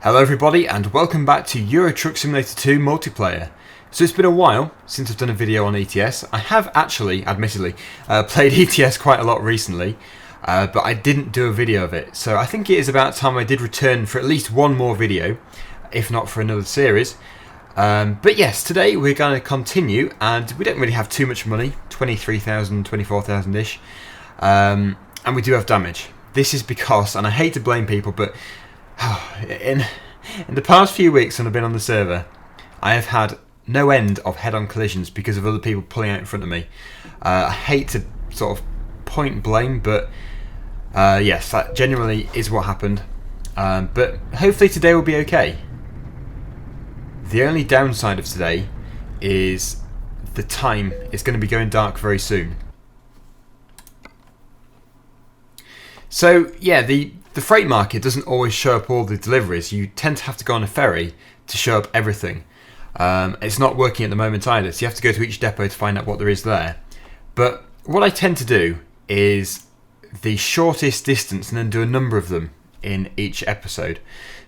Hello everybody and welcome back to Euro Truck Simulator 2 multiplayer. So it's been a while since I've done a video on ETS. I have actually, admittedly, played ETS quite a lot recently, but I didn't do a video of it. So I think it is about time I did return for at least one more video, if not for another series. But yes, today we're going to continue, and we don't really have too much money, 23,000, 24,000-ish, and we do have damage. This is because, and I hate to blame people, but in the past few weeks when I've been on the server, I have had no end of head-on collisions because of other people pulling out in front of me. I hate to sort of point blame, but yes, that genuinely is what happened. But hopefully today will be okay. The only downside of today is the time. It's going to be going dark very soon. So yeah, the freight market doesn't always show up all the deliveries. You tend to have to go on a ferry to show up everything. It's not working at the moment either, so you have to go to each depot to find out what there is there. But what I tend to do is the shortest distance and then do a number of them in each episode.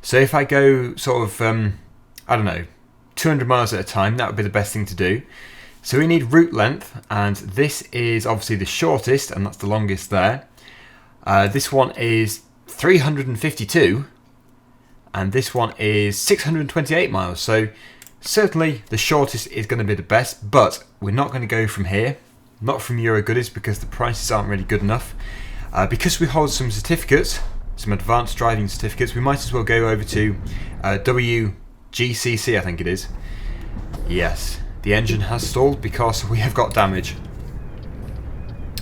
So if I go sort of, I don't know, 200 miles at a time, that would be the best thing to do. So we need route length, and this is obviously the shortest, and that's the longest there. This one is 352, and this one is 628 miles, so certainly the shortest is going to be the best, but we're not going to go from here, not from Euro Goodies, because the prices aren't really good enough. Because we hold some certificates, some advanced driving certificates, we might as well go over to WGCC, I think it is. Yes, the engine has stalled because we have got damage.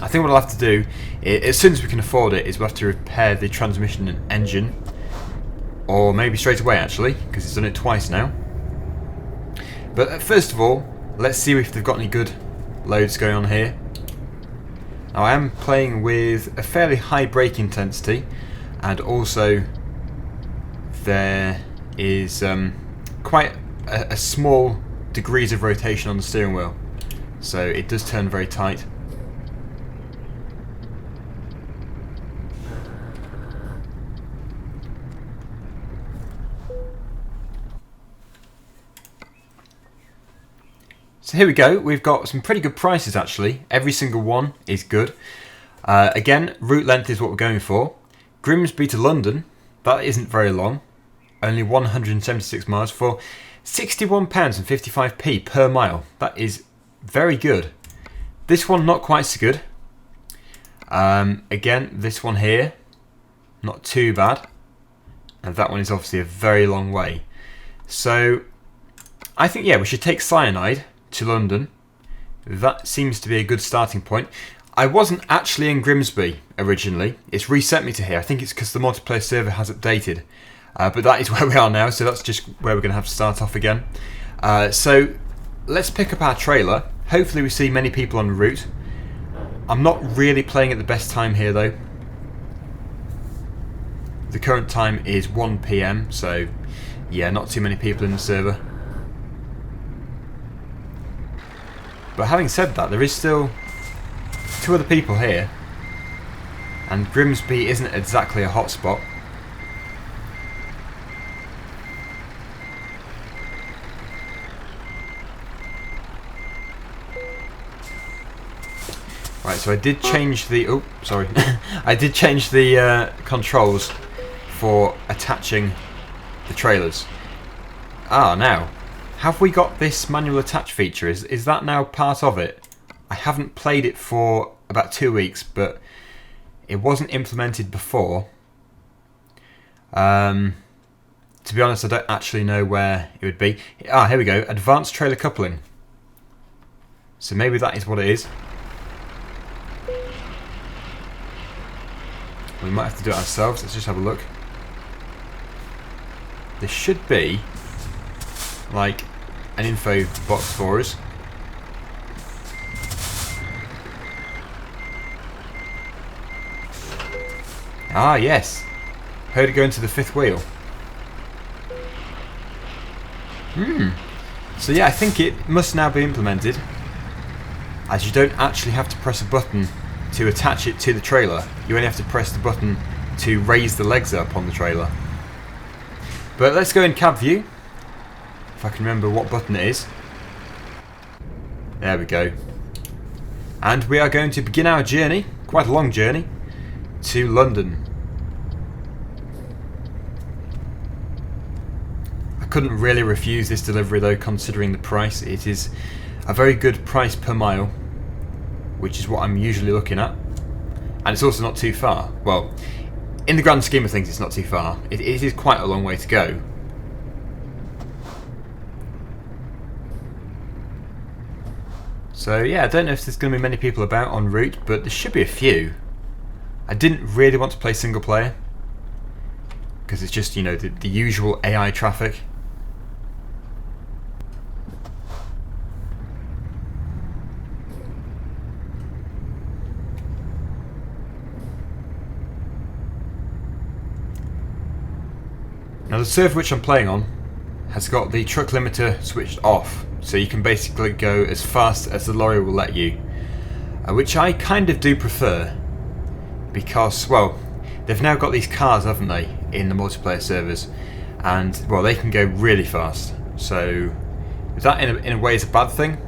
I think what I'll have to do, as soon as we can afford it, is we'll have to repair the transmission and engine. Or maybe straight away, actually, because it's done it twice now. But first of all, let's see if they've got any good loads going on here. Now I am playing with a fairly high brake intensity, and also there is quite a small degrees of rotation on the steering wheel. So it does turn very tight. So here we go, we've got some pretty good prices actually, every single one is good. Again, route length is what we're going for. Grimsby to London, that isn't very long, only 176 miles for £61.55 per mile. That is very good. This one not quite so good. Again, this one here, not too bad. And that one is obviously a very long way. So I think, yeah, we should take Cyanide to London. That seems to be a good starting point. I wasn't actually in Grimsby originally. It's reset me to here. I think it's because the multiplayer server has updated. But that is where we are now, so that's just where we're going to have to start off again. So let's pick up our trailer. Hopefully we see many people on the route. I'm not really playing at the best time here though. The current time is 1 PM, so yeah, not too many people in the server. But having said that, there is still 2 other people here, and Grimsby isn't exactly a hotspot. Right, so I did change the I did change the controls for attaching the trailers. Now. Have we got this manual attach feature? Is that now part of it? I haven't played it for about 2 weeks, but it wasn't implemented before. To be honest, I don't actually know where it would be. Here we go. Advanced trailer coupling. So maybe that is what it is. We might have to do it ourselves. Let's just have a look. There should be like an info box for us. Yes. Heard it go into the 5th wheel. So yeah, I think it must now be implemented, as you don't actually have to press a button to attach it to the trailer. You only have to press the button to raise the legs up on the trailer. But let's go in cab view, if I can remember what button it is. There we go. And we are going to begin our journey, quite a long journey, to London. I couldn't really refuse this delivery though, considering the price. It is a very good price per mile, which is what I'm usually looking at. And it's also not too far. Well, in the grand scheme of things, it's not too far. It is quite a long way to go. So yeah, I don't know if there's going to be many people about en route, but there should be a few. I didn't really want to play single player, because it's just, you know, the usual AI traffic. Now the server which I'm playing on has got the truck limiter switched off, so you can basically go as fast as the lorry will let you, which I kind of do prefer, because, well, they've now got these cars, haven't they, in the multiplayer servers, and, well, they can go really fast. So that in a way is a bad thing.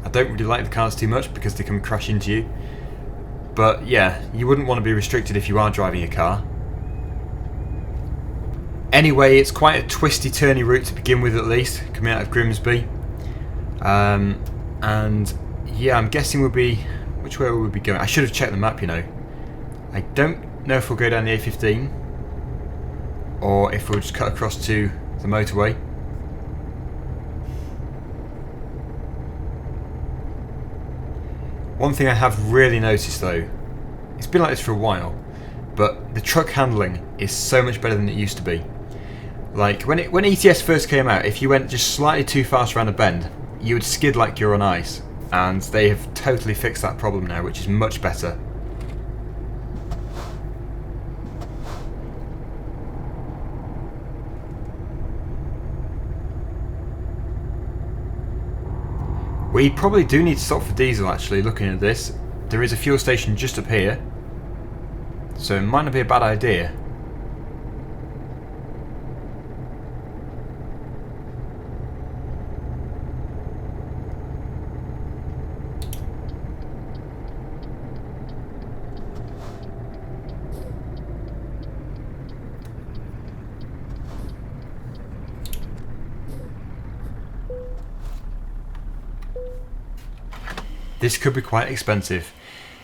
I don't really like the cars too much because they can crash into you, but yeah, you wouldn't want to be restricted if you are driving a car. Anyway, it's quite a twisty turny route to begin with, at least, coming out of Grimsby. And yeah, I'm guessing we'll be... which way will we be going? I should have checked the map, you know. I don't know if we'll go down the A15 or if we'll just cut across to the motorway. One thing I have really noticed though, it's been like this for a while, but the truck handling is so much better than it used to be. Like, when ETS first came out, if you went just slightly too fast around a bend, you would skid like you're on ice. And they have totally fixed that problem now, which is much better. We probably do need to stop for diesel, actually, looking at this. There is a fuel station just up here, so it might not be a bad idea. This could be quite expensive.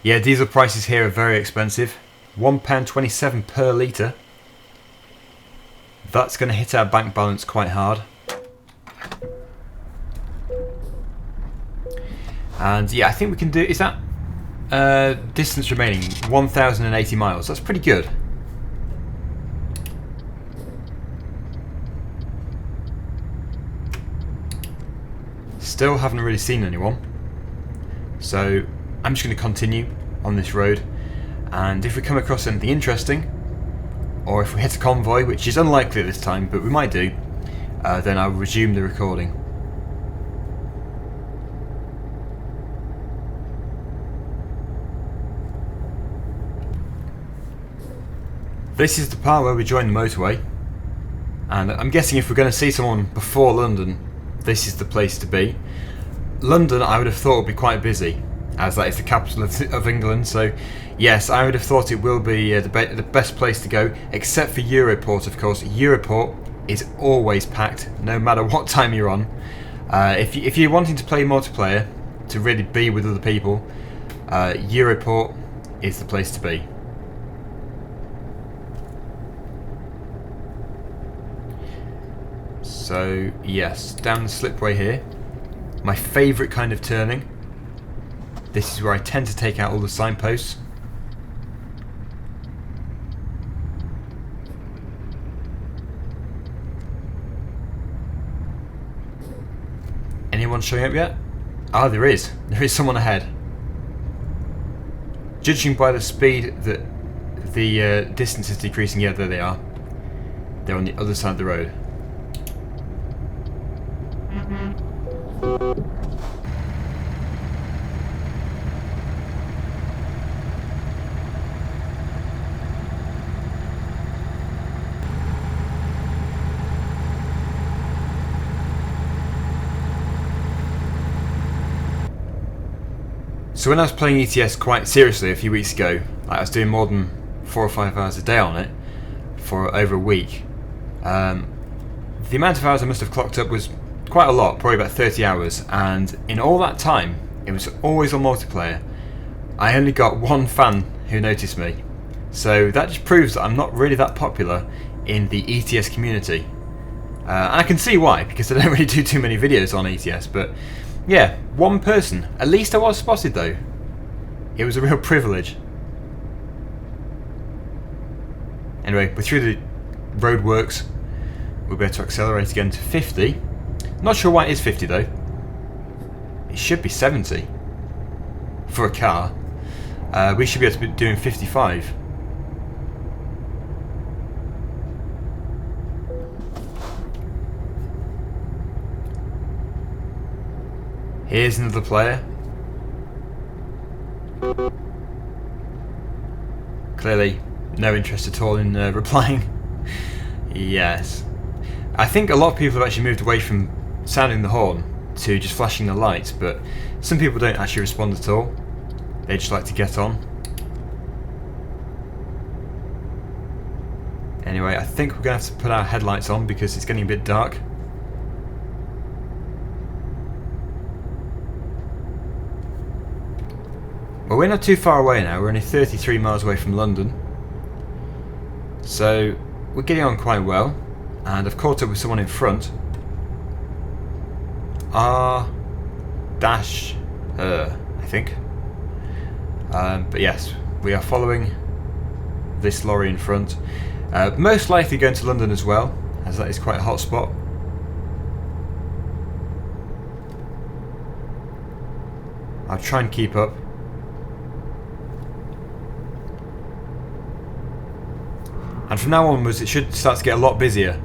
Yeah, diesel prices here are very expensive. £1.27 per litre. That's going to hit our bank balance quite hard. And yeah, I think we can do... is that distance remaining? 1,080 miles. That's pretty good. Still haven't really seen anyone. So I'm just going to continue on this road, and if we come across anything interesting, or if we hit a convoy, which is unlikely at this time, but we might do, then I'll resume the recording. This is the part where we join the motorway, and I'm guessing if we're going to see someone before London, this is the place to be. London, I would have thought, would be quite busy, as that is the capital of England, so yes, I would have thought it will be the best place to go, except for Europort, of course. Europort is always packed, no matter what time you're on. If you're wanting to play multiplayer, to really be with other people, Europort is the place to be. So yes, down the slipway here. My favourite kind of turning. This is where I tend to take out all the signposts. Anyone showing up yet? Ah, there is. There is someone ahead. Judging by the speed that the distance is decreasing, yeah, there they are. They're on the other side of the road. So when I was playing ETS quite seriously a few weeks ago, like I was doing more than 4 or 5 hours a day on it for over a week, the amount of hours I must have clocked up was quite a lot, probably about 30 hours, and in all that time it was always on multiplayer. I only got one fan who noticed me, so that just proves that I'm not really that popular in the ETS community. And I can see why, because I don't really do too many videos on ETS, but yeah, one person. At least I was spotted though. It was a real privilege. Anyway, we're through the roadworks. We'll be able to accelerate again to 50. Not sure why it is 50 though. It should be 70 for a car. We should be able to be doing 55. Here's another player. Clearly no interest at all in replying. Yes. I think a lot of people have actually moved away from sounding the horn to just flashing the lights, but some people don't actually respond at all. They just like to get on. Anyway, I think we're going to have to put our headlights on because it's getting a bit dark. Well, we're not too far away now. We're only 33 miles away from London. So we're getting on quite well. And I've caught up with someone in front. Dash I think. But yes, we are following this lorry in front. Most likely going to London as well, as that is quite a hot spot. I'll try and keep up. And from now onwards it should start to get a lot busier.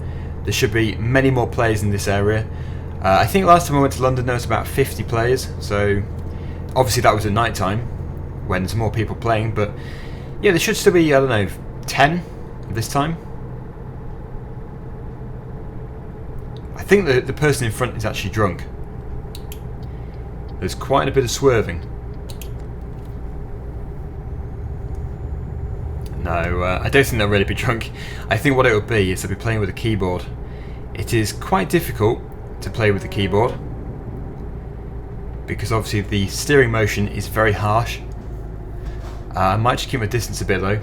There should be many more players in this area. I think last time I went to London there was about 50 players, so obviously that was at night time when there's more people playing, but yeah, there should still be, I don't know, 10 this time. I think the person in front is actually drunk. There's quite a bit of swerving. No, I don't think they'll really be drunk. I think what it will be is they'll be playing with a keyboard. It is quite difficult to play with the keyboard because obviously the steering motion is very harsh. I might just keep my distance a bit though.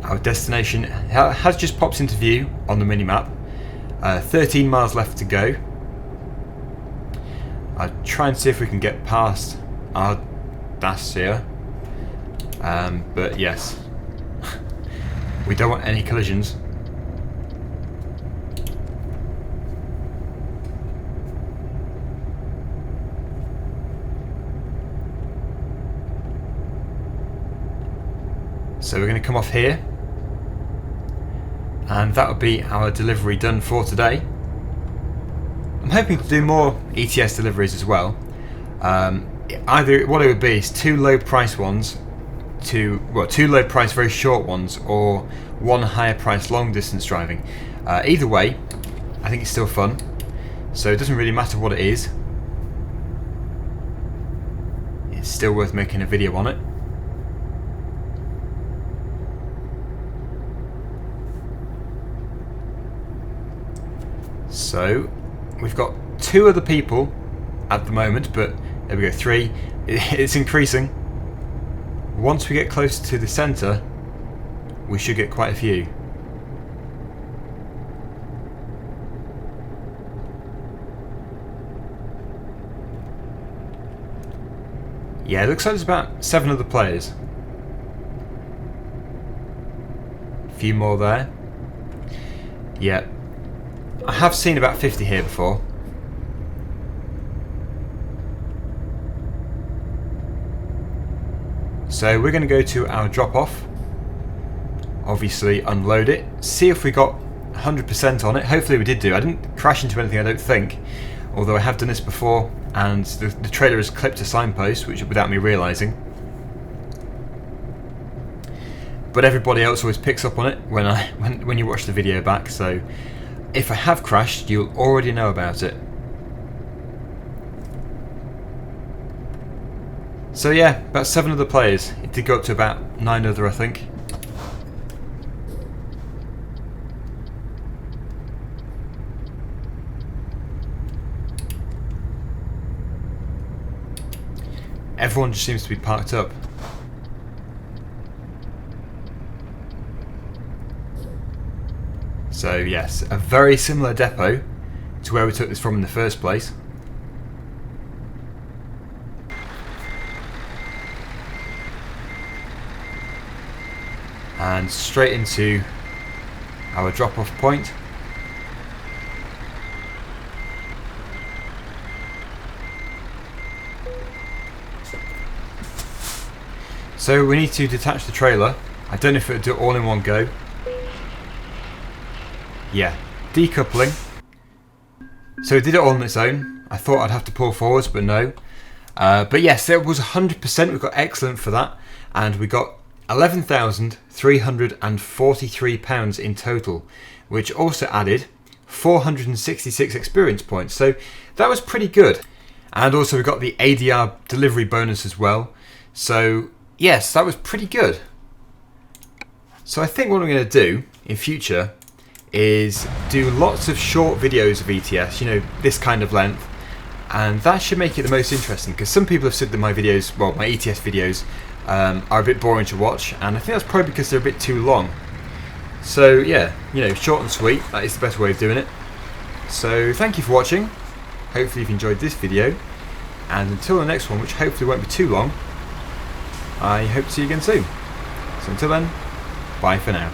Our destination has just popped into view on the minimap. 13 miles left to go. I'll try and see if we can get past our dash here. But yes, we don't want any collisions. So we're going to come off here. And that will be our delivery done for today. I'm hoping to do more ETS deliveries as well. Either what it would be is two low price ones, two low price very short ones, or one higher price long distance driving. Either way, I think it's still fun. So it doesn't really matter what it is. It's still worth making a video on it. So we've got 2 other people at the moment, but there we go, 3. It's increasing. Once we get closer to the centre, we should get quite a few. Yeah, it looks like there's about 7 other players. A few more there. Yeah. I have seen about 50 here before. So we're going to go to our drop off. Obviously unload it. See if we got 100% on it. Hopefully we did do. I didn't crash into anything, I don't think. Although I have done this before and the trailer has clipped a signpost, which without me realising. but everybody else always picks up on it when you watch the video back, so if I have crashed, you'll already know about it. So yeah, about 7 other players. It did go up to about 9 other, I think. Everyone just seems to be parked up. So yes, a very similar depot to where we took this from in the first place. And straight into our drop-off point. So we need to detach the trailer. I don't know if it'll do it all in one go. Yeah, decoupling. So it did it all on its own. I thought I'd have to pull forwards, but no. But yes, it was 100%. We got excellent for that, and we got £11,343 in total, which also added 466 experience points. So that was pretty good. And also we got the ADR delivery bonus as well. So yes, that was pretty good. So I think what I'm going to do in future is do lots of short videos of ETS, you know, this kind of length, and that should make it the most interesting, because some people have said that my videos, well, my ETS videos are a bit boring to watch, and I think that's probably because they're a bit too long. So yeah, you know, short and sweet, that is the best way of doing it. So thank you for watching. Hopefully you've enjoyed this video, and until the next one, which hopefully won't be too long, I hope to see you again soon. So until then, bye for now.